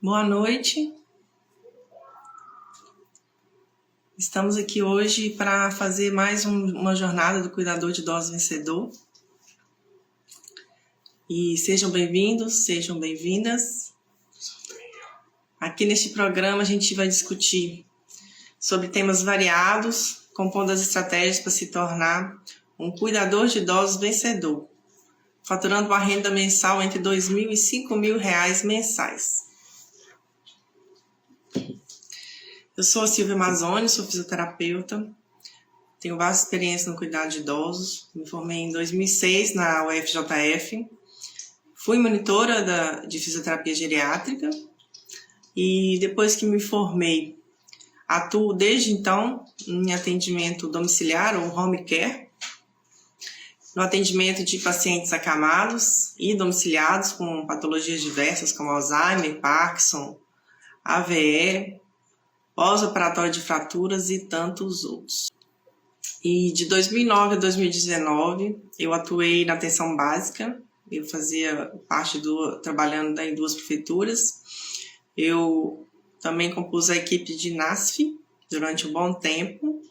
Boa noite. Estamos aqui hoje para fazer mais uma jornada do Cuidador de Idosos Vencedor. E sejam bem-vindos, sejam bem-vindas. Aqui neste programa a gente vai discutir sobre temas variados, compondo as estratégias para se tornar um cuidador de idosos vencedor, faturando uma renda mensal entre R$2.000 e R$5.000 mensais. Eu sou a Silvia Mazzoni, sou fisioterapeuta, tenho vasta experiência no cuidado de idosos, me formei em 2006 na UFJF, fui monitora de fisioterapia geriátrica e depois que me formei, atuo desde então em atendimento domiciliar ou home care, no atendimento de pacientes acamados e domiciliados com patologias diversas como Alzheimer, Parkinson, AVE, pós-operatório de fraturas e tantos outros. E de 2009 a 2019 eu atuei na atenção básica, eu fazia parte trabalhando em 2 prefeituras. Eu também compus a equipe de NASF durante um bom tempo,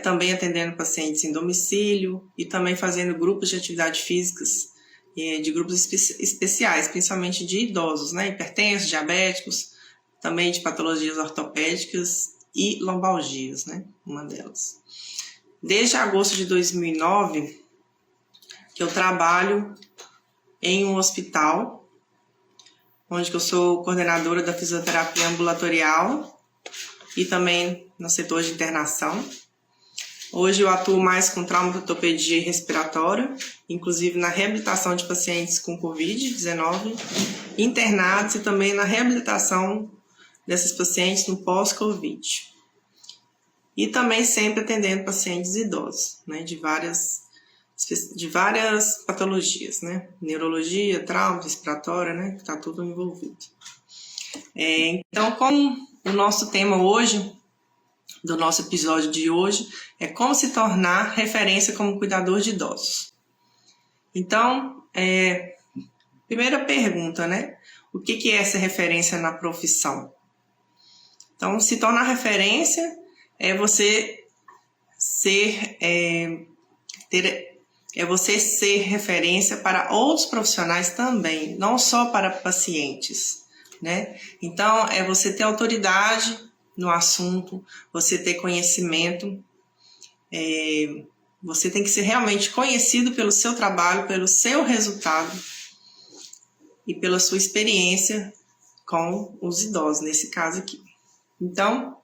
também atendendo pacientes em domicílio e também fazendo grupos de atividades físicas, de grupos especiais, principalmente de idosos, hipertensos, diabéticos, também de patologias ortopédicas e lombalgias, uma delas. Desde agosto de 2009, que eu trabalho em um hospital, onde eu sou coordenadora da fisioterapia ambulatorial e também no setor de internação. Hoje eu atuo mais com traumatologia respiratória, inclusive na reabilitação de pacientes com Covid-19, internados e também na reabilitação desses pacientes no pós-Covid. E também sempre atendendo pacientes idosos, de várias patologias, neurologia, trauma, respiratória, que está tudo envolvido. Então, como o nosso tema hoje, do nosso episódio de hoje, é como se tornar referência como cuidador de idosos. Então, primeira pergunta, o que é essa referência na profissão? Então, se tornar referência é você ser referência para outros profissionais também, não só para pacientes, Então, é você ter autoridade no assunto, você ter conhecimento, você tem que ser realmente conhecido pelo seu trabalho, pelo seu resultado e pela sua experiência com os idosos, nesse caso aqui. Então,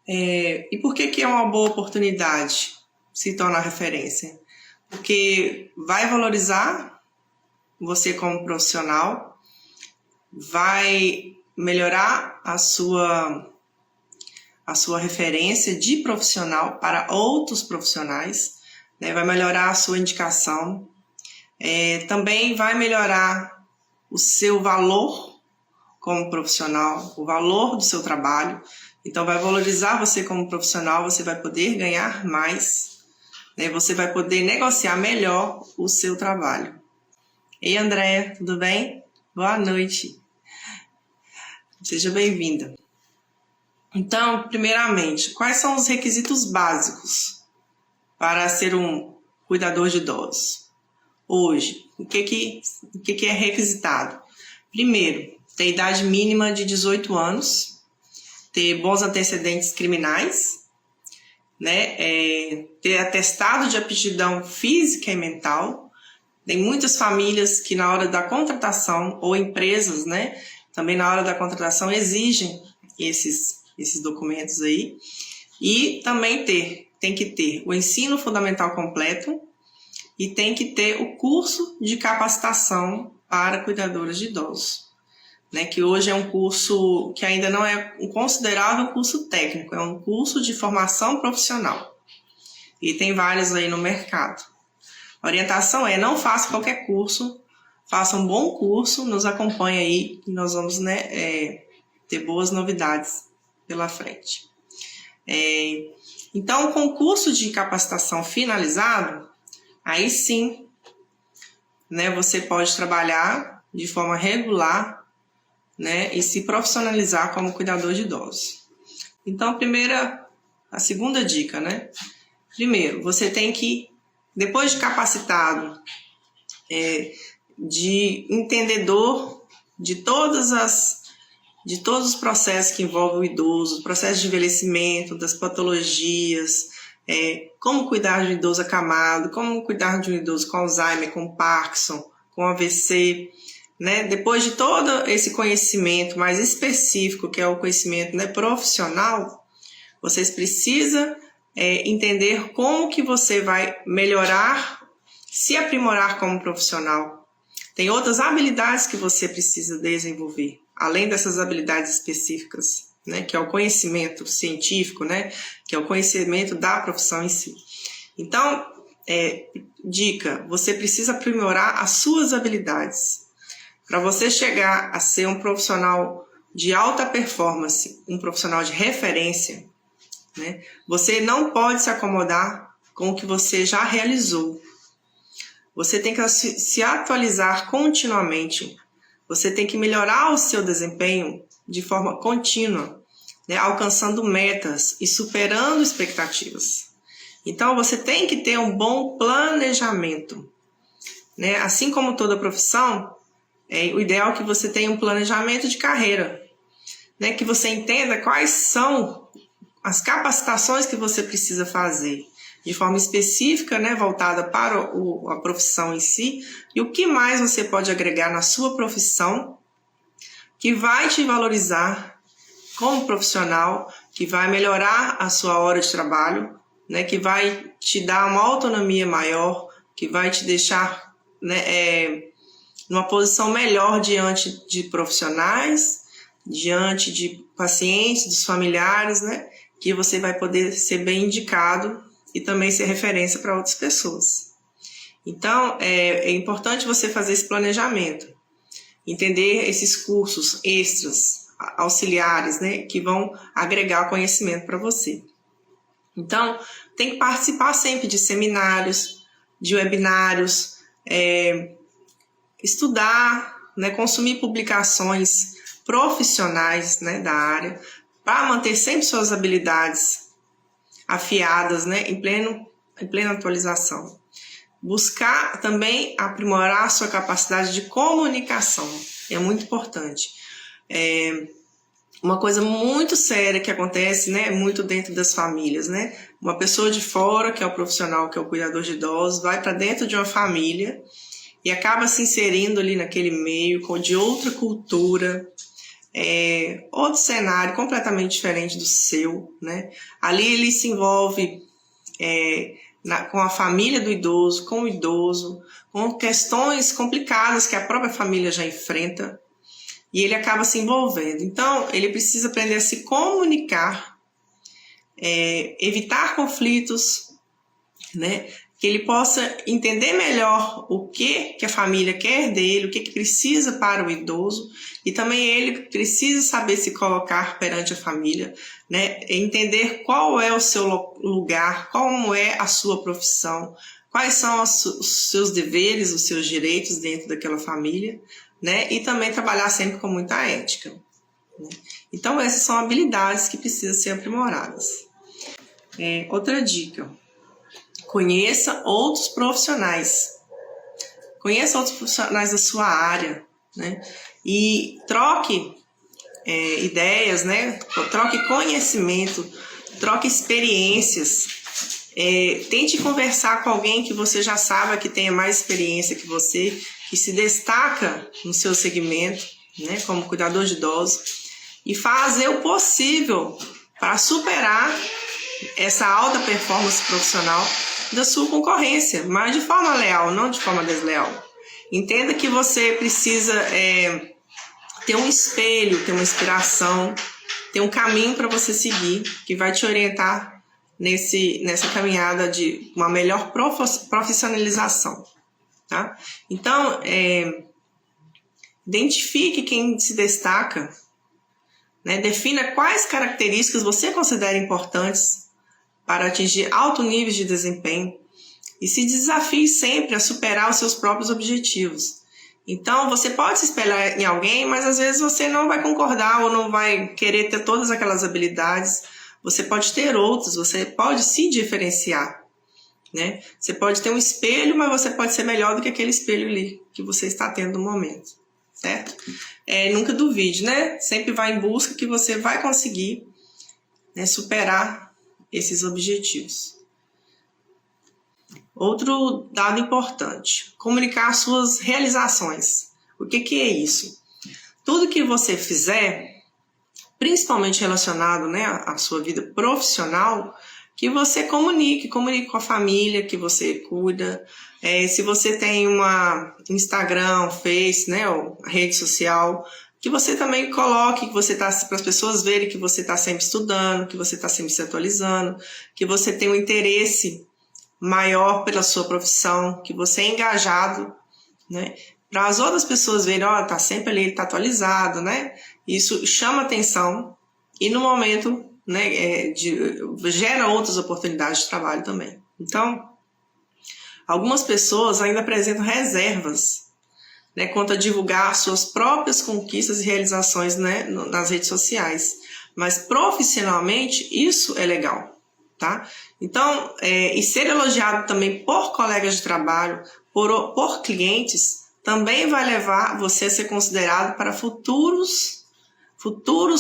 e por que é uma boa oportunidade se tornar referência? Porque vai valorizar você como profissional, vai melhorar a sua referência de profissional para outros profissionais, vai melhorar a sua indicação, também vai melhorar o seu valor como profissional, o valor do seu trabalho. Então, vai valorizar você como profissional, você vai poder ganhar mais, você vai poder negociar melhor o seu trabalho. Ei, Andréia, tudo bem? Boa noite. Seja bem-vinda. Então, primeiramente, quais são os requisitos básicos para ser um cuidador de idosos? Hoje, o que é requisitado? Primeiro, ter idade mínima de 18 anos, ter bons antecedentes criminais, ter atestado de aptidão física e mental. Tem muitas famílias que na hora da contratação, ou empresas, também na hora da contratação exigem esses documentos aí. E também tem que ter o ensino fundamental completo e tem que ter o curso de capacitação para cuidadores de idosos. Que hoje é um curso que ainda não é considerado um curso técnico, é um curso de formação profissional. E tem vários aí no mercado. A orientação não faça qualquer curso, faça um bom curso, nos acompanhe aí e nós vamos ter boas novidades pela frente. Então, com o curso de capacitação finalizado, aí sim, você pode trabalhar de forma regular né, e se profissionalizar como cuidador de idosos. Então, a segunda dica, né? Primeiro, você tem que, depois de capacitado, de entendedor de todos os processos que envolvem o idoso, o processo de envelhecimento, das patologias, como cuidar de um idoso acamado, como cuidar de um idoso com Alzheimer, com Parkinson, com AVC, né? Depois de todo esse conhecimento mais específico, que é o conhecimento, né, profissional, vocês precisam entender como que você vai melhorar, se aprimorar como profissional. Tem outras habilidades que você precisa desenvolver, além dessas habilidades específicas, né, que é o conhecimento científico, né, que é o conhecimento da profissão em si. Então, dica, você precisa aprimorar as suas habilidades. Para você chegar a ser um profissional de alta performance, um profissional de referência, né, você não pode se acomodar com o que você já realizou. Você tem que se atualizar continuamente. Você tem que melhorar o seu desempenho de forma contínua, né, alcançando metas e superando expectativas. Então, você tem que ter um bom planejamento, né? Assim como toda profissão, o ideal é que você tenha um planejamento de carreira, né? Que você entenda quais são as capacitações que você precisa fazer de forma específica, né, voltada para a profissão em si, e o que mais você pode agregar na sua profissão que vai te valorizar como profissional, que vai melhorar a sua hora de trabalho, né, que vai te dar uma autonomia maior, que vai te deixar, né, numa posição melhor diante de profissionais, diante de pacientes, dos familiares, né, que você vai poder ser bem indicado e também ser referência para outras pessoas. Então, é importante você fazer esse planejamento, entender esses cursos extras, auxiliares, né, que vão agregar conhecimento para você. Então, tem que participar sempre de seminários, de webinários, estudar, né, consumir publicações profissionais, né, da área, para manter sempre suas habilidades afiadas, né, em plena atualização. Buscar também aprimorar a sua capacidade de comunicação, é muito importante. Uma coisa muito séria que acontece, né, muito dentro das famílias, né? Uma pessoa de fora, que é o profissional, que é o cuidador de idosos, vai para dentro de uma família e acaba se inserindo ali naquele meio de outra cultura, outro cenário completamente diferente do seu, né? Ali ele se envolve com a família do idoso, com o idoso, com questões complicadas que a própria família já enfrenta, e ele acaba se envolvendo. Então, ele precisa aprender a se comunicar, evitar conflitos, né? Que ele possa entender melhor o que a família quer dele, o que precisa para o idoso, e também ele precisa saber se colocar perante a família, né? Entender qual é o seu lugar, como é a sua profissão, quais são os seus deveres, os seus direitos dentro daquela família, né? E também trabalhar sempre com muita ética, né? Então, essas são habilidades que precisam ser aprimoradas. Outra dica: conheça outros profissionais. Conheça outros profissionais da sua área, né? E troque ideias, né? Troque conhecimento, troque experiências. Tente conversar com alguém que você já saiba que tenha mais experiência que você, que se destaca no seu segmento, né? Como cuidador de idosos, e fazer o possível para superar essa alta performance profissional da sua concorrência, mas de forma leal, não de forma desleal. Entenda que você precisa ter um espelho, ter uma inspiração, ter um caminho para você seguir, que vai te orientar nessa caminhada de uma melhor profissionalização, tá? Então, identifique quem se destaca, né? Defina quais características você considera importantes para atingir alto nível de desempenho, e se desafie sempre a superar os seus próprios objetivos. Então, você pode se espelhar em alguém, mas às vezes você não vai concordar ou não vai querer ter todas aquelas habilidades. Você pode ter outras, você pode se diferenciar, né? Você pode ter um espelho, mas você pode ser melhor do que aquele espelho ali que você está tendo no momento, certo? Nunca duvide, né? Sempre vá em busca que você vai conseguir, né, superar esses objetivos. Outro dado importante, comunicar suas realizações. O que é isso? Tudo que você fizer, principalmente relacionado, né, à sua vida profissional, que você comunique com a família que você cuida. Se você tem uma Instagram, Face, né, ou rede social, que você também coloque, que você está para as pessoas verem que você está sempre estudando, que você está sempre se atualizando, que você tem um interesse maior pela sua profissão, que você é engajado, né? Para as outras pessoas verem, ó, tá sempre ali, ele tá atualizado, né? Isso chama atenção e no momento, né, gera outras oportunidades de trabalho também. Então, algumas pessoas ainda apresentam reservas, né, quanto a divulgar suas próprias conquistas e realizações, né, nas redes sociais. Mas profissionalmente isso é legal. Tá? Então, e ser elogiado também por colegas de trabalho, por clientes, também vai levar você a ser considerado para futuros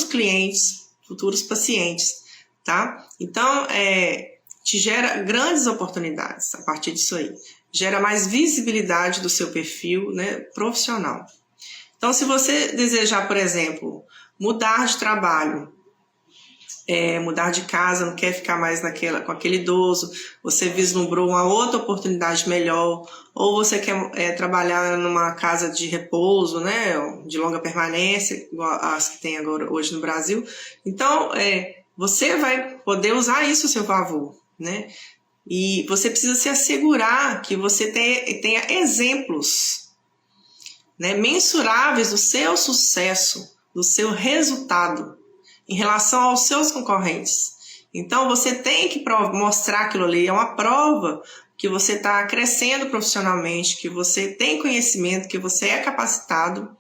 clientes, futuros pacientes, tá? Então, te gera grandes oportunidades a partir disso aí. Gera mais visibilidade do seu perfil, né, profissional. Então, se você desejar, por exemplo, mudar de trabalho, mudar de casa, não quer ficar mais com aquele idoso, você vislumbrou uma outra oportunidade melhor, ou você quer trabalhar numa casa de repouso, né, de longa permanência, igual as que tem agora hoje no Brasil. Então, você vai poder usar isso a seu favor, né? E você precisa se assegurar que você tenha exemplos, né, mensuráveis do seu sucesso, do seu resultado em relação aos seus concorrentes. Então, você tem que mostrar aquilo ali, é uma prova que você está crescendo profissionalmente, que você tem conhecimento, que você é capacitado,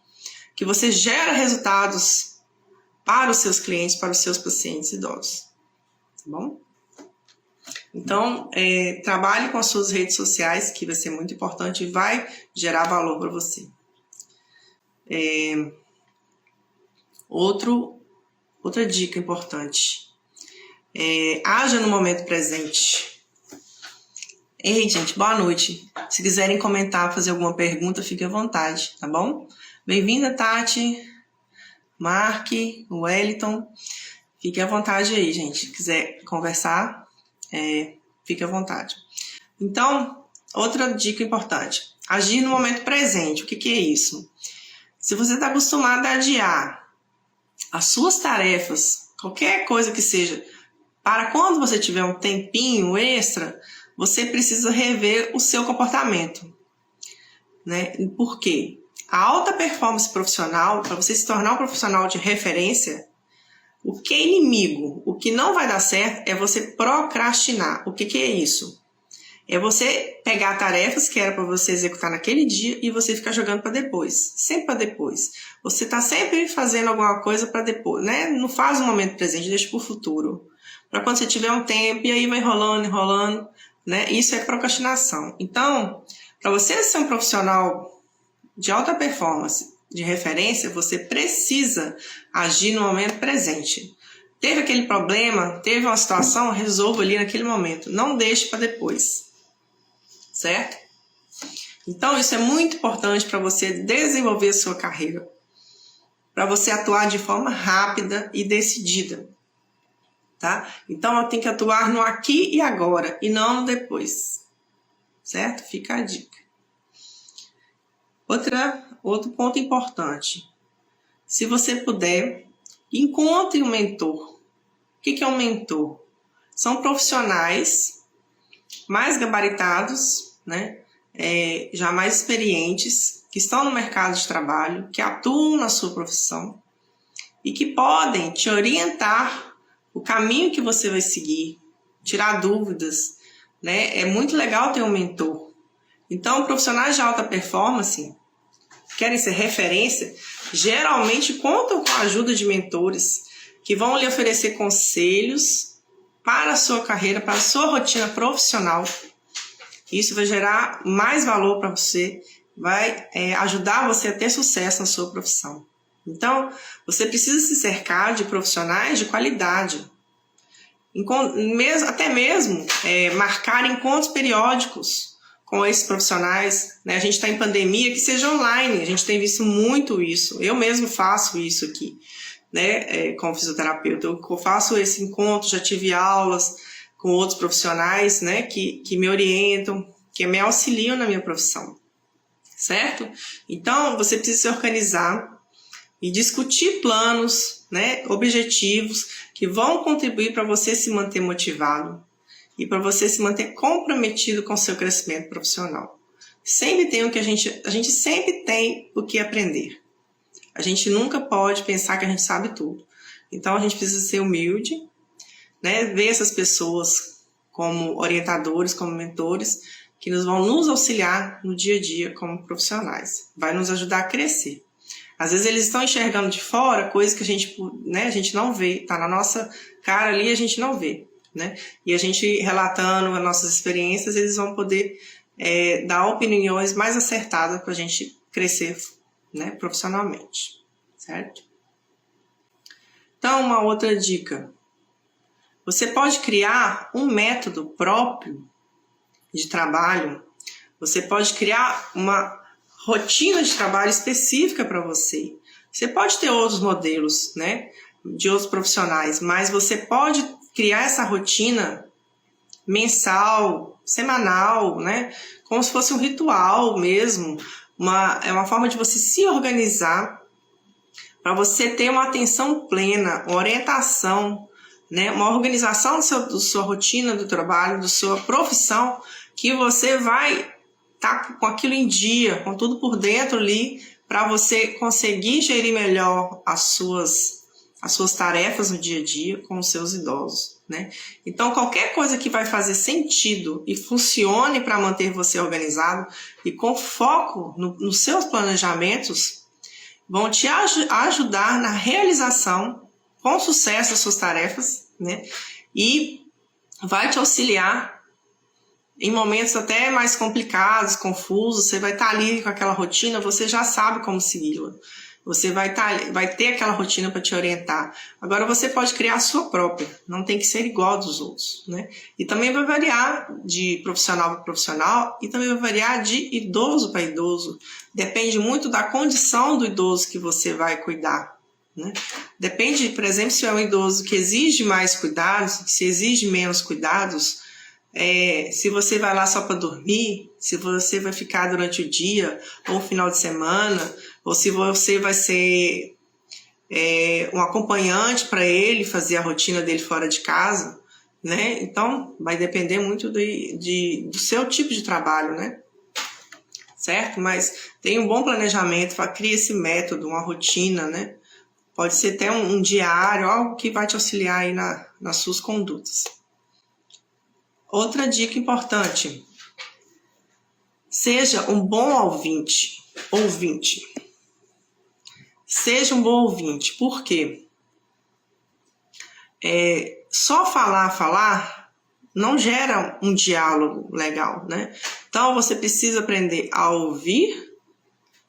que você gera resultados para os seus clientes, para os seus pacientes idosos. Tá bom? Então, trabalhe com as suas redes sociais, que vai ser muito importante e vai gerar valor para você. Outra dica importante, haja no momento presente. Ei, gente, boa noite. Se quiserem comentar, fazer alguma pergunta, fique à vontade, tá bom? Bem-vinda, Tati, Mark, Wellington. Fique à vontade aí, gente. Se quiser conversar, fique à vontade. Então, outra dica importante, agir no momento presente. O que é isso? Se você está acostumado a adiar as suas tarefas, qualquer coisa que seja, para quando você tiver um tempinho extra, você precisa rever o seu comportamento, né? Por quê? A alta performance profissional, para você se tornar um profissional de referência, o que é inimigo, o que não vai dar certo é você procrastinar. O que é isso? É você pegar tarefas que era para você executar naquele dia e você ficar jogando para depois, sempre para depois. Você está sempre fazendo alguma coisa para depois, né? Não faz o momento presente, deixa para o futuro. Para quando você tiver um tempo e aí vai enrolando, né? Isso é procrastinação. Então, para você ser um profissional de alta performance, de referência, você precisa agir no momento presente. Teve aquele problema, teve uma situação, resolva ali naquele momento. Não deixe para depois. Certo? Então, isso é muito importante para você desenvolver a sua carreira. Para você atuar de forma rápida e decidida. Tá? Então, eu tenho que atuar no aqui e agora, e não no depois. Certo? Fica a dica. Outro ponto importante. Se você puder, encontre um mentor. O que é um mentor? São profissionais mais gabaritados, né? Já mais experientes, que estão no mercado de trabalho, que atuam na sua profissão e que podem te orientar o caminho que você vai seguir, tirar dúvidas, né? É muito legal ter um mentor. Então, profissionais de alta performance, querem ser referência, geralmente contam com a ajuda de mentores que vão lhe oferecer conselhos para a sua carreira, para a sua rotina profissional. Isso vai gerar mais valor para você, vai ajudar você a ter sucesso na sua profissão. Então, você precisa se cercar de profissionais de qualidade. Até mesmo marcar encontros periódicos com esses profissionais, né? A gente está em pandemia, que seja online, a gente tem visto muito isso. Eu mesmo faço isso aqui, né? Como fisioterapeuta, eu faço esse encontro, já tive aulas com outros profissionais, né? Que me orientam, que me auxiliam na minha profissão, certo? Então, você precisa se organizar e discutir planos, né? Objetivos que vão contribuir para você se manter motivado e para você se manter comprometido com o seu crescimento profissional. Sempre tem a gente sempre tem o que aprender. A gente nunca pode pensar que a gente sabe tudo. Então a gente precisa ser humilde, né? Ver essas pessoas como orientadores, como mentores, que vão nos auxiliar no dia a dia como profissionais. Vai nos ajudar a crescer. Às vezes eles estão enxergando de fora coisas que a gente não vê, está na nossa cara ali e a gente não vê, né? E a gente relatando as nossas experiências, eles vão poder dar opiniões mais acertadas para a gente crescer, né, profissionalmente, certo? Então, uma outra dica. Você pode criar um método próprio de trabalho, você pode criar uma rotina de trabalho específica para você. Você pode ter outros modelos, né, de outros profissionais, mas você pode criar essa rotina mensal, semanal, né, como se fosse um ritual mesmo. É uma forma de você se organizar para você ter uma atenção plena, uma orientação, né, uma organização da sua rotina do trabalho, da sua profissão, que você vai tá com aquilo em dia, com tudo por dentro ali, para você conseguir gerir melhor as suas tarefas no dia a dia com os seus idosos, né? Então, qualquer coisa que vai fazer sentido e funcione para manter você organizado e com foco nos seus planejamentos, vão te ajudar na realização com sucesso das suas tarefas, né? E vai te auxiliar em momentos até mais complicados, confusos. Você vai estar ali com aquela rotina, você já sabe como segui-la. Você vai ter aquela rotina para te orientar. Agora você pode criar a sua própria, não tem que ser igual dos outros, né? E também vai variar de profissional para profissional e também vai variar de idoso para idoso. Depende muito da condição do idoso que você vai cuidar, né? Depende, por exemplo, se é um idoso que exige mais cuidados, se exige menos cuidados. Se você vai lá só para dormir, se você vai ficar durante o dia ou final de semana, ou se você vai ser um acompanhante para ele fazer a rotina dele fora de casa, né? Então, vai depender muito do seu tipo de trabalho, né? Certo? Mas tem um bom planejamento, cria esse método, uma rotina, né? Pode ser até um diário, algo que vai te auxiliar aí nas suas condutas. Outra dica importante, seja um bom ouvinte. Seja um bom ouvinte, por quê? Só falar não gera um diálogo legal, né? Então você precisa aprender a ouvir,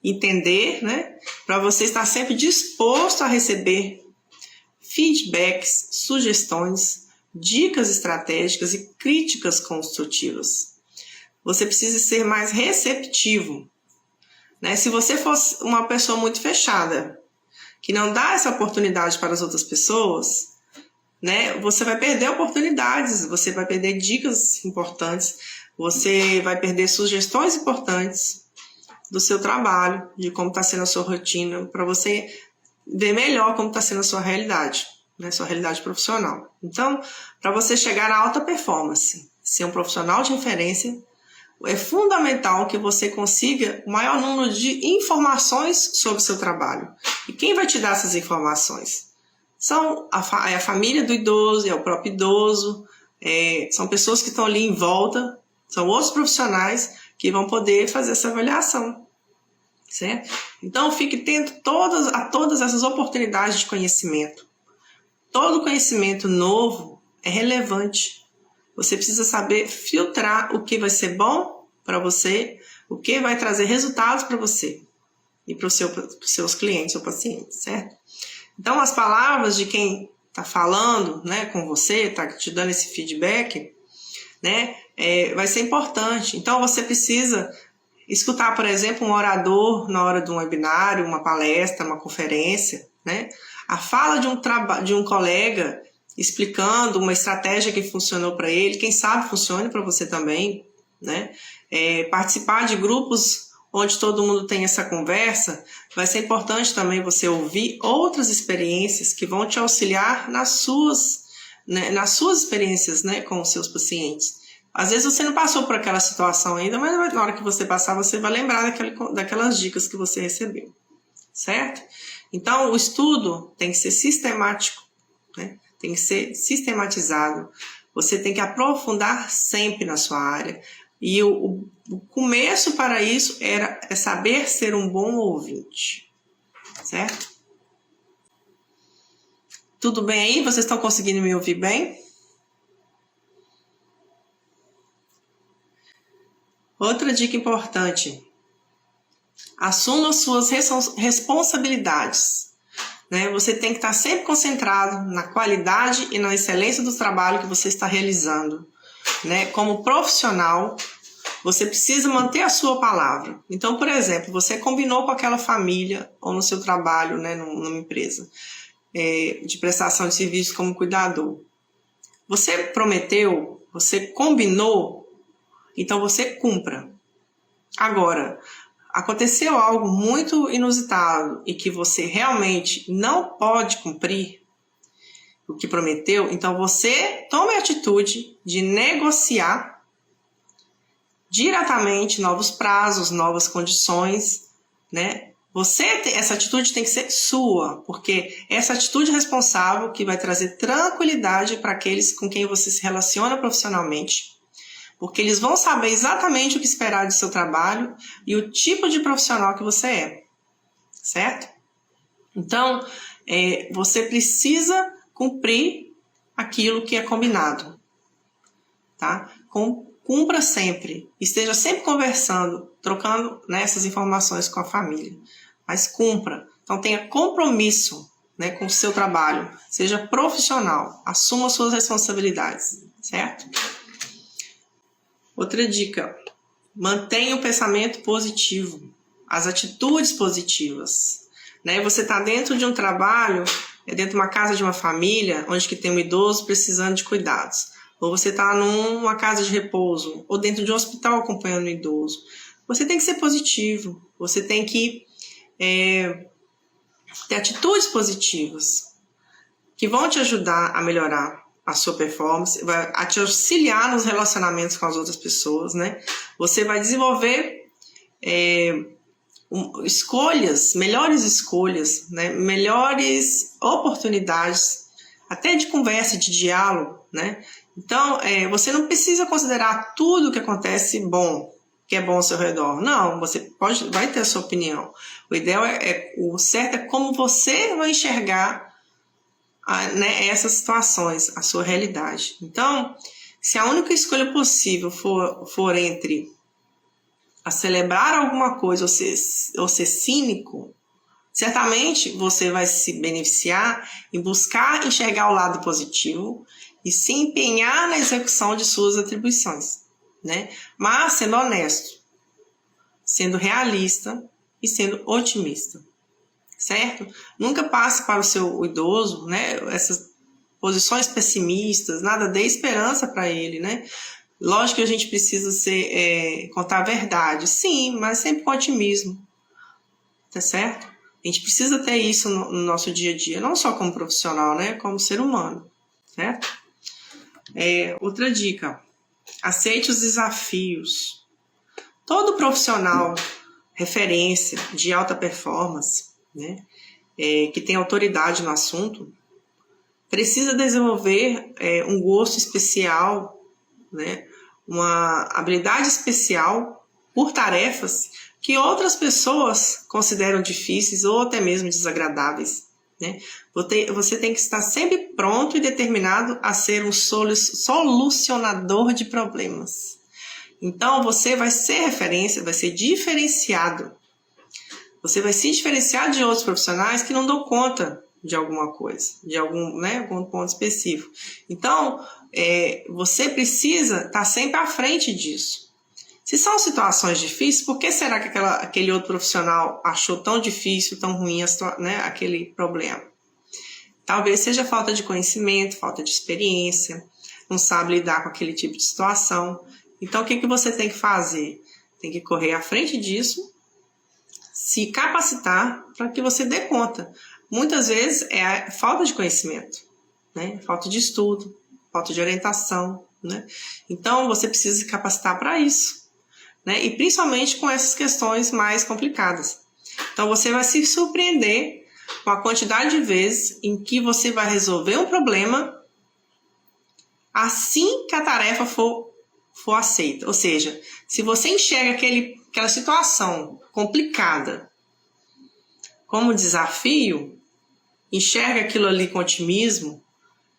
entender, né? Para você estar sempre disposto a receber feedbacks, sugestões, dicas estratégicas e críticas construtivas. Você precisa ser mais receptivo, né? Se você fosse uma pessoa muito fechada, que não dá essa oportunidade para as outras pessoas, né? Você vai perder oportunidades, você vai perder dicas importantes, você vai perder sugestões importantes do seu trabalho, de como está sendo a sua rotina, para você ver melhor como está sendo a sua realidade, né? Sua realidade profissional. Então, para você chegar à alta performance, ser um profissional de referência, é fundamental que você consiga o maior número de informações sobre o seu trabalho. E quem vai te dar essas informações? São a família do idoso, é o próprio idoso, são pessoas que estão ali em volta, são outros profissionais que vão poder fazer essa avaliação, certo? Então, fique atento a todas essas oportunidades de conhecimento. Todo conhecimento novo é relevante. Você precisa saber filtrar o que vai ser bom para você, o que vai trazer resultados para você e para os seus clientes ou pacientes, certo? Então, as palavras de quem está falando, né, com você, está te dando esse feedback, né, vai ser importante. Então, você precisa escutar, por exemplo, um orador na hora de um webinário, uma palestra, uma conferência, né? A fala de um colega explicando uma estratégia que funcionou para ele, quem sabe funcione para você também, né? Participar de grupos onde todo mundo tem essa conversa, vai ser importante também você ouvir outras experiências que vão te auxiliar nas suas experiências, né, com os seus pacientes. Às vezes você não passou por aquela situação ainda, mas na hora que você passar, você vai lembrar daquelas dicas que você recebeu, certo? Então, o estudo tem que ser sistemático, né? Tem que ser sistematizado. Você tem que aprofundar sempre na sua área. E o começo para isso é saber ser um bom ouvinte, certo? Tudo bem aí? Vocês estão conseguindo me ouvir bem? Outra dica importante: assuma suas responsabilidades. Né? Você tem que estar sempre concentrado na qualidade e na excelência do trabalho que você está realizando. Né? Como profissional, você precisa manter a sua palavra. Então, por exemplo, você combinou com aquela família ou no seu trabalho, né, numa empresa, de prestação de serviço como cuidador. Você prometeu, você combinou, então você cumpra. Agora, aconteceu algo muito inusitado e que você realmente não pode cumprir o que prometeu, então você tome a atitude de negociar diretamente novos prazos, novas condições, né? Essa atitude tem que ser sua, porque essa atitude responsável que vai trazer tranquilidade para aqueles com quem você se relaciona profissionalmente, porque eles vão saber exatamente o que esperar do seu trabalho e o tipo de profissional que você é, certo? Então, você precisa cumprir aquilo que é combinado, tá? Cumpra sempre, esteja sempre conversando, trocando, né, essas informações com a família, mas cumpra. Então tenha compromisso, né, com o seu trabalho, seja profissional, assuma suas responsabilidades, certo? Outra dica: mantenha o pensamento positivo, as atitudes positivas. Né? Você está dentro de um trabalho, dentro de uma casa de uma família, onde que tem um idoso precisando de cuidados. Ou você está numa casa de repouso, ou dentro de um hospital acompanhando um idoso. Você tem que ser positivo, você tem que ter atitudes positivas que vão te ajudar a melhorar a sua performance, vai te auxiliar nos relacionamentos com as outras pessoas, né? Você vai desenvolver melhores escolhas, né? Melhores oportunidades, até de conversa, de diálogo, né? Então, você não precisa considerar tudo que acontece bom, que é bom ao seu redor. Não, você vai ter a sua opinião. O ideal o certo é como você vai enxergar né, essas situações, a sua realidade. Então, se a única escolha possível for entre a celebrar alguma coisa ou ser cínico, certamente você vai se beneficiar em buscar enxergar o lado positivo e se empenhar na execução de suas atribuições, né? Mas sendo honesto, sendo realista e sendo otimista, certo? Nunca passe para o seu idoso, né, essas posições pessimistas, nada, dê esperança para ele, né? Lógico que a gente precisa contar a verdade, sim, mas sempre com otimismo, tá certo? A gente precisa ter isso no nosso dia a dia, não só como profissional, né, como ser humano, certo? Outra dica: aceite os desafios. Todo profissional, referência de alta performance, né, que tem autoridade no assunto, precisa desenvolver um gosto especial, né, uma habilidade especial por tarefas que outras pessoas consideram difíceis ou até mesmo desagradáveis, né? Você tem que estar sempre pronto e determinado a ser um solucionador de problemas. Então, você vai ser referência, vai ser diferenciado. Você vai se diferenciar de outros profissionais que não dão conta de alguma coisa, de algum ponto específico. Então, você precisa estar sempre à frente disso. Se são situações difíceis, por que será que aquele outro profissional achou tão difícil, tão ruim aquele problema? Talvez seja falta de conhecimento, falta de experiência, não sabe lidar com aquele tipo de situação. Então, o que você tem que fazer? Tem que correr à frente disso, se capacitar para que você dê conta. Muitas vezes é a falta de conhecimento, né? Falta de estudo, falta de orientação, né? Então, você precisa se capacitar para isso, né? E principalmente com essas questões mais complicadas. Então, você vai se surpreender com a quantidade de vezes em que você vai resolver um problema assim que a tarefa for aceita. Ou seja, se você enxerga aquela situação complicada como desafio, enxerga aquilo ali com otimismo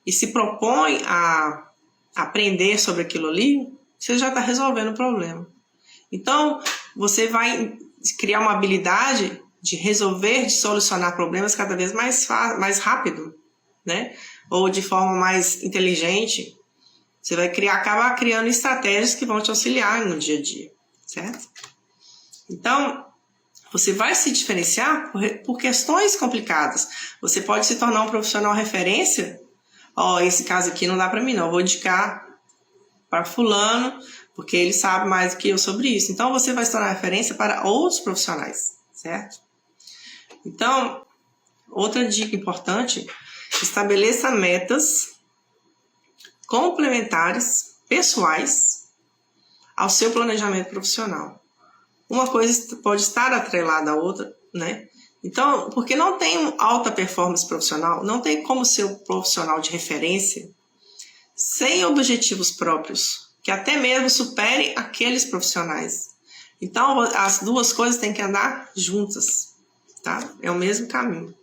e se propõe a aprender sobre aquilo ali, você já está resolvendo o problema. Então, você vai criar uma habilidade de resolver, de solucionar problemas cada vez mais rápido, né? Ou de forma mais inteligente. Você vai acabar criando estratégias que vão te auxiliar no dia a dia, certo? Então, você vai se diferenciar por questões complicadas. Você pode se tornar um profissional referência. Esse caso aqui não dá para mim não, eu vou indicar para fulano, porque ele sabe mais do que eu sobre isso. Então, você vai se tornar referência para outros profissionais, certo? Então, outra dica importante, estabeleça metas complementares, pessoais, ao seu planejamento profissional. Uma coisa pode estar atrelada à outra, né? Então, porque não tem alta performance profissional, não tem como ser um profissional de referência sem objetivos próprios, que até mesmo superem aqueles profissionais. Então, as duas coisas têm que andar juntas, tá? É o mesmo caminho.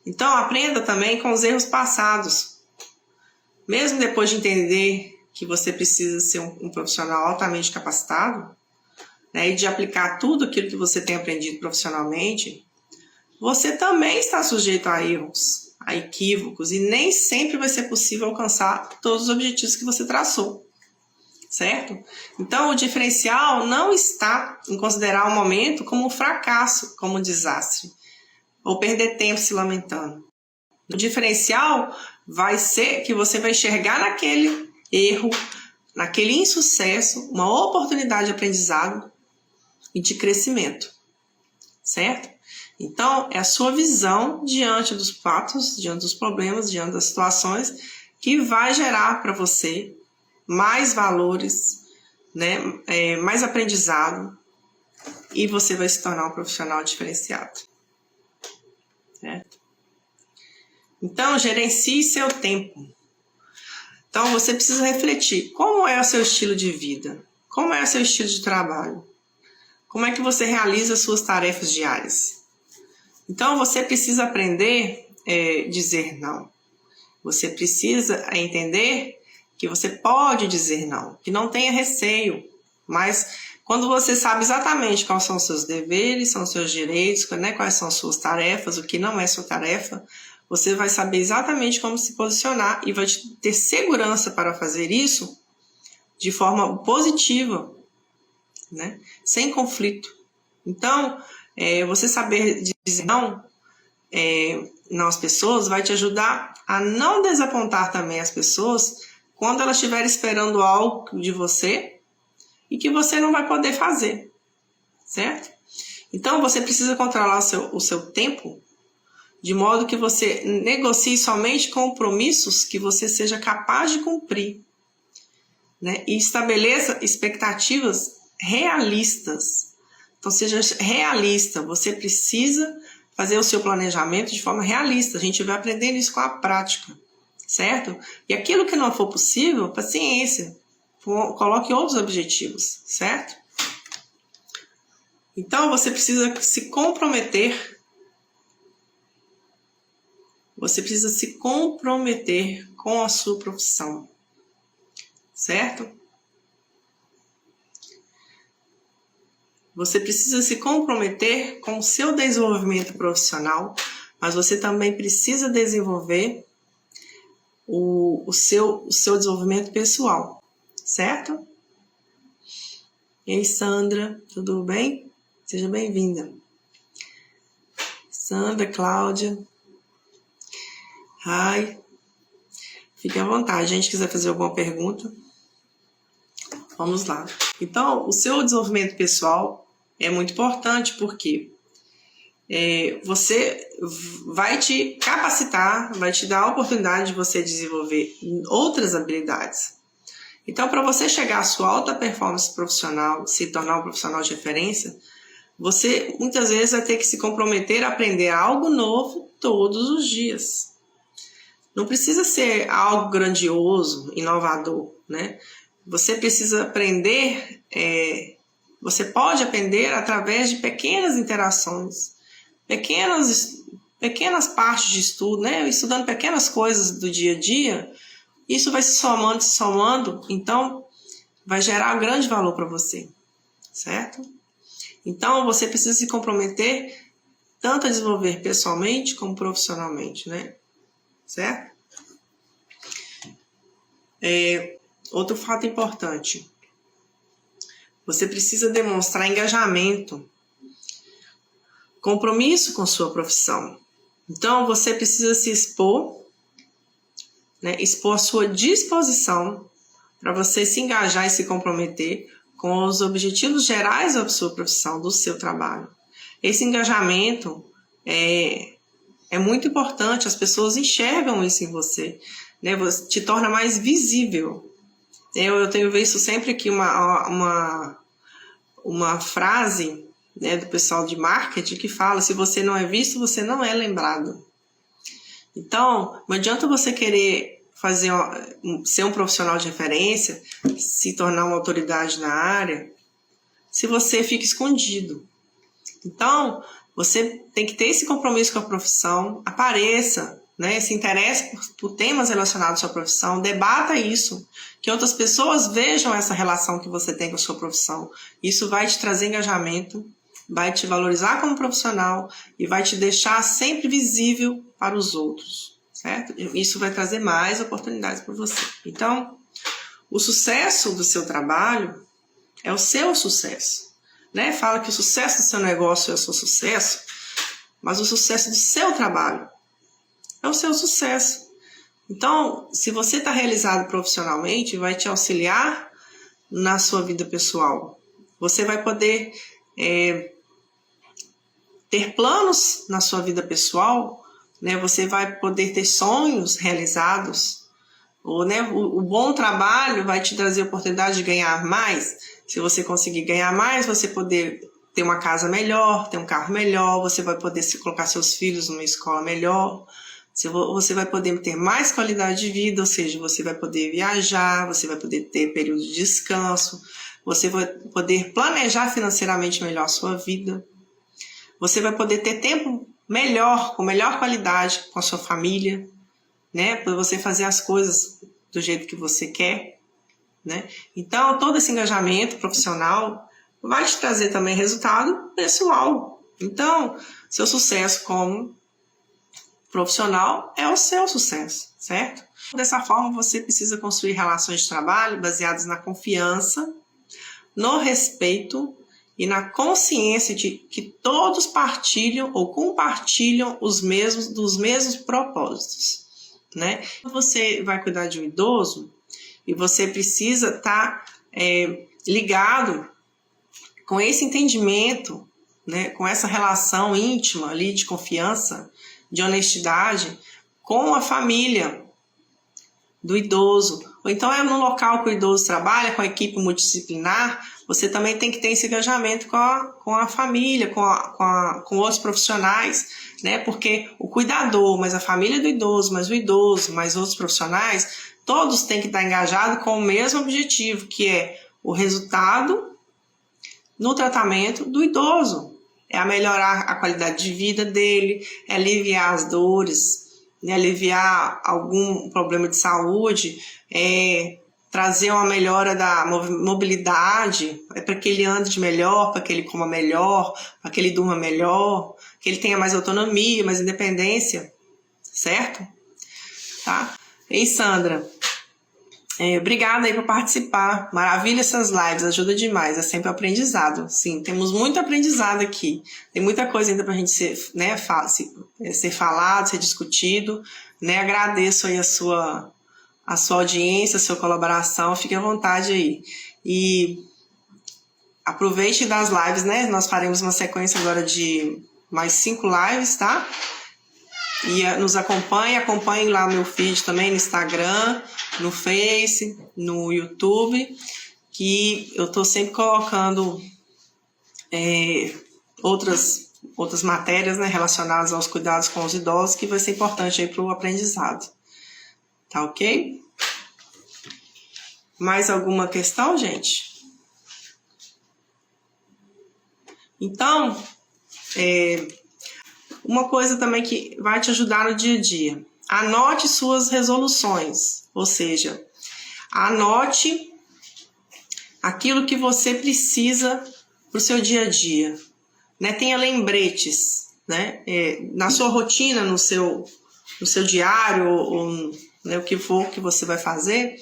Então, aprenda também com os erros passados. Mesmo depois de entender que você precisa ser um profissional altamente capacitado, né, e de aplicar tudo aquilo que você tem aprendido profissionalmente, você também está sujeito a erros, a equívocos, e nem sempre vai ser possível alcançar todos os objetivos que você traçou, certo? Então, o diferencial não está em considerar o momento como um fracasso, como um desastre, ou perder tempo se lamentando. O diferencial vai ser que você vai enxergar naquele erro, naquele insucesso, uma oportunidade de aprendizado e de crescimento, certo? Então, é a sua visão diante dos fatos, diante dos problemas, diante das situações, que vai gerar para você mais valores, né? Mais aprendizado, e você vai se tornar um profissional diferenciado, certo? Então, gerencie seu tempo. Então, você precisa refletir. Como é o seu estilo de vida? Como é o seu estilo de trabalho? Como é que você realiza as suas tarefas diárias? Então, você precisa aprender a dizer não. Você precisa entender que você pode dizer não, que não tenha receio. Mas, quando você sabe exatamente quais são os seus deveres, são os seus direitos, né, quais são as suas tarefas, o que não é sua tarefa, você vai saber exatamente como se posicionar e vai ter segurança para fazer isso de forma positiva, né? Sem conflito. Então, você saber dizer não às pessoas vai te ajudar a não desapontar também as pessoas quando elas estiverem esperando algo de você e que você não vai poder fazer, certo? Então, você precisa controlar o seu tempo de modo que você negocie somente compromissos que você seja capaz de cumprir, né? E estabeleça expectativas realistas. Então, seja realista. Você precisa fazer o seu planejamento de forma realista. A gente vai aprendendo isso com a prática, certo? E aquilo que não for possível, paciência. Coloque outros objetivos, certo? Então, você precisa se comprometer. Você precisa se comprometer com a sua profissão, certo? Você precisa se comprometer com o seu desenvolvimento profissional, mas você também precisa desenvolver o seu desenvolvimento pessoal, certo? E aí, Sandra, tudo bem? Seja bem-vinda. Sandra, Cláudia. Hi. Fique à vontade, gente, quiser fazer alguma pergunta. Vamos lá. Então, o seu desenvolvimento pessoal é muito importante porque você vai te capacitar, vai te dar a oportunidade de você desenvolver outras habilidades. Então, para você chegar à sua alta performance profissional, se tornar um profissional de referência, você muitas vezes vai ter que se comprometer a aprender algo novo todos os dias. Não precisa ser algo grandioso, inovador, né? Você precisa aprender, você pode aprender através de pequenas interações, pequenas partes de estudo, né? Estudando pequenas coisas do dia a dia, isso vai se somando, então vai gerar um grande valor para você, certo? Então você precisa se comprometer tanto a desenvolver pessoalmente como profissionalmente, né? Certo? Outro fato importante, você precisa demonstrar engajamento, compromisso com sua profissão. Então você precisa se expor, né? Expor a sua disposição para você se engajar e se comprometer com os objetivos gerais da sua profissão, do seu trabalho. Esse engajamento é muito importante, as pessoas enxergam isso em você, né? Você te torna mais visível. Eu tenho visto sempre aqui uma frase, né, do pessoal de marketing que fala: se você não é visto, você não é lembrado. Então, não adianta você querer ser um profissional de referência, se tornar uma autoridade na área, se você fica escondido. Então, você tem que ter esse compromisso com a profissão, apareça, né? Se interesse por temas relacionados à sua profissão, debata isso, que outras pessoas vejam essa relação que você tem com a sua profissão. Isso vai te trazer engajamento, vai te valorizar como profissional e vai te deixar sempre visível para os outros, certo? Isso vai trazer mais oportunidades para você. Então, o sucesso do seu trabalho é o seu sucesso, né? Fala que o sucesso do seu negócio é o seu sucesso, mas o sucesso do seu trabalho é o seu sucesso. Então, se você está realizado profissionalmente, vai te auxiliar na sua vida pessoal. Você vai poder ter planos na sua vida pessoal, né? Você vai poder ter sonhos realizados. O bom trabalho vai te trazer a oportunidade de ganhar mais. Se você conseguir ganhar mais, você poder ter uma casa melhor, ter um carro melhor, você vai poder colocar seus filhos numa escola melhor, você vai poder ter mais qualidade de vida, ou seja, você vai poder viajar, você vai poder ter período de descanso, você vai poder planejar financeiramente melhor a sua vida, você vai poder ter tempo melhor, com melhor qualidade com a sua família, né? Para você fazer as coisas do jeito que você quer, né? Então, todo esse engajamento profissional vai te trazer também resultado pessoal. Então, seu sucesso como profissional é o seu sucesso, certo? Dessa forma, você precisa construir relações de trabalho baseadas na confiança, no respeito e na consciência de que todos partilham ou compartilham dos mesmos propósitos, né? Você vai cuidar de um idoso e você precisa estar ligado com esse entendimento, né? Com essa relação íntima ali de confiança, de honestidade com a família do idoso. Ou então no local que o idoso trabalha, com a equipe multidisciplinar, você também tem que ter esse engajamento com a família, com outros profissionais, né? Porque o cuidador, mas a família do idoso, mais o idoso, mais outros profissionais, todos têm que estar engajados com o mesmo objetivo, que é o resultado no tratamento do idoso. É a melhorar a qualidade de vida dele, é aliviar as dores, né, aliviar algum problema de saúde, trazer uma melhora da mobilidade, para que ele ande melhor, para que ele coma melhor, para que ele durma melhor, que ele tenha mais autonomia, mais independência, certo? Tá? Ei, Sandra, obrigada aí por participar. Maravilha essas lives, ajuda demais, é sempre aprendizado. Sim, temos muito aprendizado aqui. Tem muita coisa ainda para a gente ser falado, ser discutido. Né? Agradeço aí a sua audiência, a sua colaboração. Fique à vontade aí. E aproveite das lives, né? Nós faremos uma sequência agora de mais 5 lives, tá? E nos acompanhem lá meu feed também no Instagram, no Face, no YouTube, que eu estou sempre colocando outras matérias, né, relacionadas aos cuidados com os idosos, que vai ser importante aí para o aprendizado. Tá ok? Mais alguma questão, gente? Então, uma coisa também que vai te ajudar no dia a dia. Anote suas resoluções, ou seja, anote aquilo que você precisa para o seu dia a dia. Né? Tenha lembretes, né? Na sua rotina, no seu diário, ou né, o que for que você vai fazer.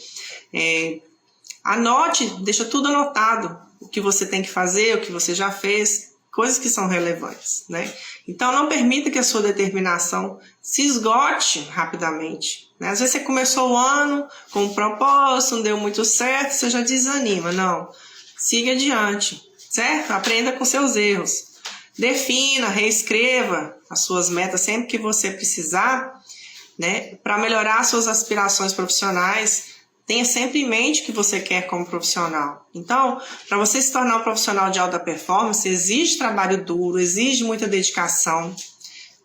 Anote, deixa tudo anotado, o que você tem que fazer, o que você já fez, coisas que são relevantes, né? Então, não permita que a sua determinação se esgote rapidamente, né? Às vezes você começou o ano com um propósito, não deu muito certo, você já desanima. Não, siga adiante, certo? Aprenda com seus erros. Defina, reescreva as suas metas sempre que você precisar, né? Para melhorar suas aspirações profissionais. Tenha sempre em mente o que você quer como profissional. Então, para você se tornar um profissional de alta performance, exige trabalho duro, exige muita dedicação,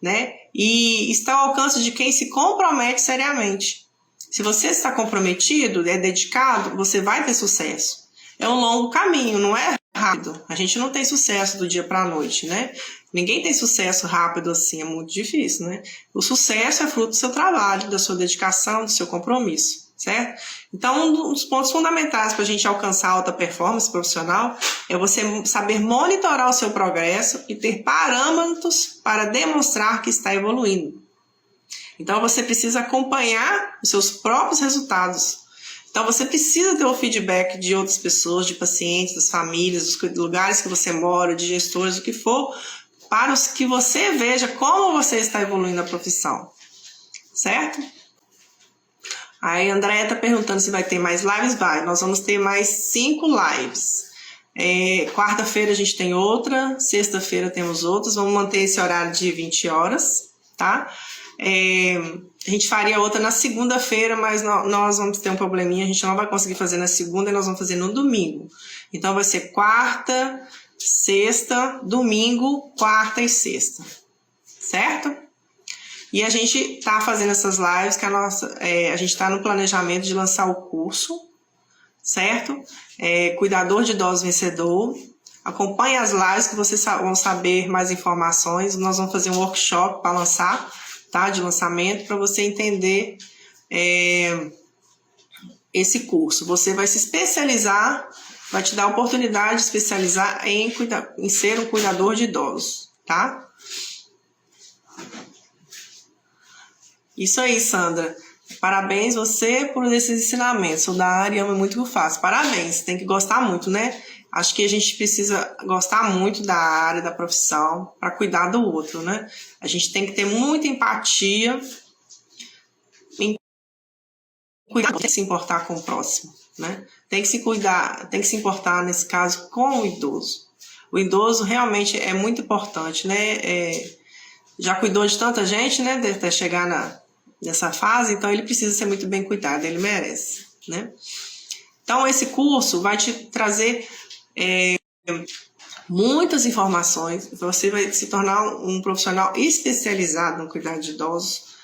né? E está ao alcance de quem se compromete seriamente. Se você está comprometido, dedicado, você vai ter sucesso. É um longo caminho, não é rápido. A gente não tem sucesso do dia para a noite, né? Ninguém tem sucesso rápido assim, é muito difícil, né? O sucesso é fruto do seu trabalho, da sua dedicação, do seu compromisso. Certo? Então, um dos pontos fundamentais para a gente alcançar alta performance profissional é você saber monitorar o seu progresso e ter parâmetros para demonstrar que está evoluindo. Então, você precisa acompanhar os seus próprios resultados. Então, você precisa ter o feedback de outras pessoas, de pacientes, das famílias, dos lugares que você mora, de gestores, o que for, para que você veja como você está evoluindo na profissão. Certo? Aí a Andréia está perguntando se vai ter mais lives. Vai, nós vamos ter mais 5 lives. Quarta-feira a gente tem outra, sexta-feira temos outras. Vamos manter esse horário de 20 horas, tá? A gente faria outra na segunda-feira, mas nós vamos ter um probleminha, a gente não vai conseguir fazer na segunda e nós vamos fazer no domingo. Então vai ser quarta, sexta, domingo, quarta e sexta, certo? E a gente está fazendo essas lives, que a gente está no planejamento de lançar o curso, certo? Cuidador de idosos vencedor. Acompanhe as lives que vocês vão saber mais informações. Nós vamos fazer um workshop para lançar, tá? De lançamento, para você entender esse curso. Você vai se especializar, vai te dar a oportunidade de especializar em ser um cuidador de idosos, tá? Isso aí, Sandra. Parabéns você por esses ensinamentos. Sou da área e amo muito o que eu faço. Parabéns, tem que gostar muito, né? Acho que a gente precisa gostar muito da área, da profissão, para cuidar do outro, né? A gente tem que ter muita empatia em cuidar, tem que se importar com o próximo, né? Tem que se cuidar, tem que se importar, nesse caso, com o idoso. O idoso realmente é muito importante, né? Já cuidou de tanta gente, né? Até chegar nessa fase, então ele precisa ser muito bem cuidado, ele merece, né? Então, esse curso vai te trazer muitas informações. Você vai se tornar um profissional especializado no cuidado de idosos.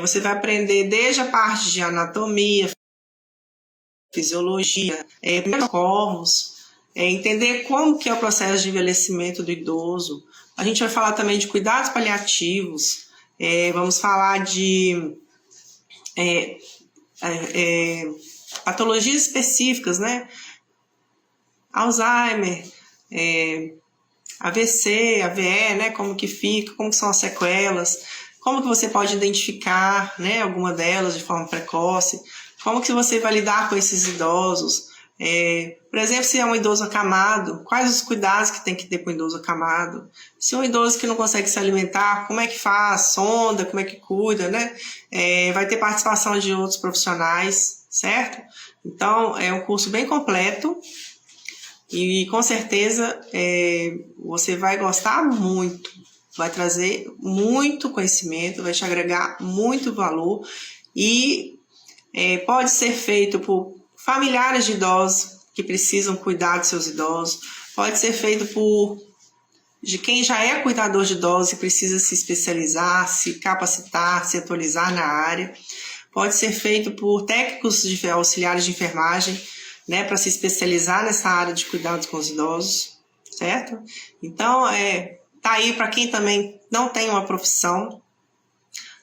Você vai aprender desde a parte de anatomia, fisiologia, primeiros socorros, entender como que é o processo de envelhecimento do idoso. A gente vai falar também de cuidados paliativos, vamos falar de patologias específicas, né? Alzheimer, AVC, AVE, né? Como que fica, como que são as sequelas, como que você pode identificar, né, alguma delas de forma precoce, como que você vai lidar com esses idosos. Por exemplo, se é um idoso acamado, quais os cuidados que tem que ter com o idoso acamado? Se é um idoso que não consegue se alimentar, como é que faz? Sonda, como é que cuida, né? Vai ter participação de outros profissionais, certo? Então, é um curso bem completo e com certeza você vai gostar muito, vai trazer muito conhecimento, vai te agregar muito valor e pode ser feito por familiares de idosos que precisam cuidar de seus idosos, pode ser feito de quem já é cuidador de idosos e precisa se especializar, se capacitar, se atualizar na área, pode ser feito por técnicos auxiliares de enfermagem, né, para se especializar nessa área de cuidados com os idosos, certo? Então, tá aí para quem também não tem uma profissão,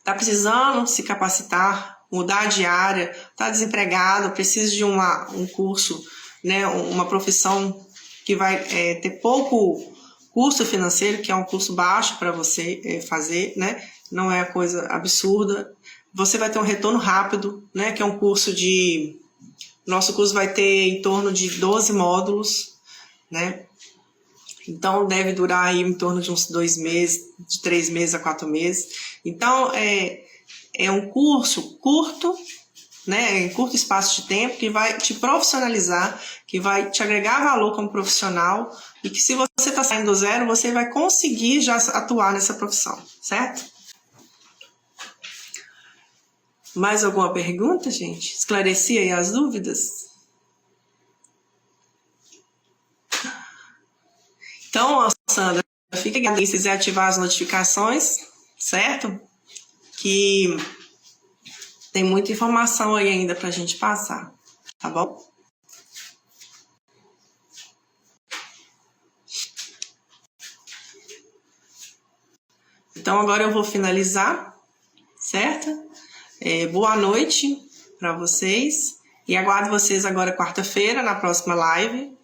tá precisando se capacitar, mudar de área, tá desempregado, precisa de um curso, né, uma profissão que vai ter pouco custo financeiro, que é um custo baixo para você fazer, né? Não é coisa absurda. Você vai ter um retorno rápido, né? Que é um curso Nosso curso vai ter em torno de 12 módulos, né? Então, deve durar aí em torno de uns 2 meses, de 3 meses a 4 meses. Então, é um curso curto, né, em curto espaço de tempo, que vai te profissionalizar, que vai te agregar valor como profissional e que se você está saindo do zero, você vai conseguir já atuar nessa profissão, certo? Mais alguma pergunta, gente? Esclareci aí as dúvidas? Então, Sandra, fique ligada se quiser ativar as notificações, certo? Que tem muita informação aí ainda para a gente passar, tá bom? Então, agora eu vou finalizar, certo? Boa noite para vocês e aguardo vocês agora quarta-feira na próxima live.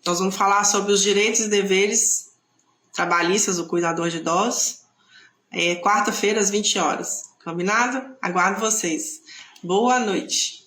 Nós vamos falar sobre os direitos e deveres trabalhistas do cuidador de idosos. Quarta-feira às 20 horas. Combinado? Aguardo vocês. Boa noite.